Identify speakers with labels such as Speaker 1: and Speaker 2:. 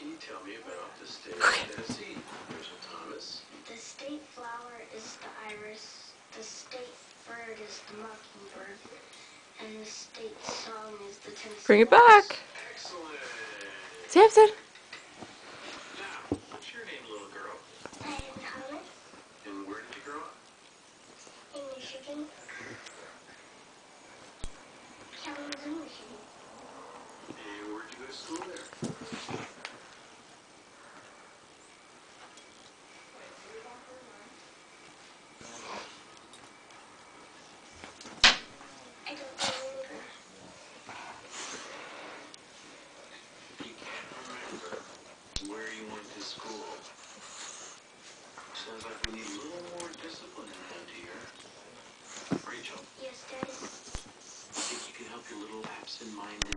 Speaker 1: Can you tell me about the state of Tennessee, Rachel Thomas?
Speaker 2: The state flower is the iris, the state bird is the mockingbird, and the state song is the Tennessee
Speaker 3: Bring it
Speaker 2: Waltz.
Speaker 3: back.
Speaker 1: Excellent.
Speaker 3: Samson.
Speaker 1: Now, what's your name, little girl?
Speaker 2: I am Thomas
Speaker 1: And where did you grow up?
Speaker 2: in Michigan. Kalamazoo, Michigan.
Speaker 1: And where did you go to school there?
Speaker 2: I don't remember.
Speaker 1: You can't remember where you went to school. Sounds like we need a little more discipline around here. Rachel,
Speaker 2: Yes, Daddy.
Speaker 1: I think you can help your little absent-minded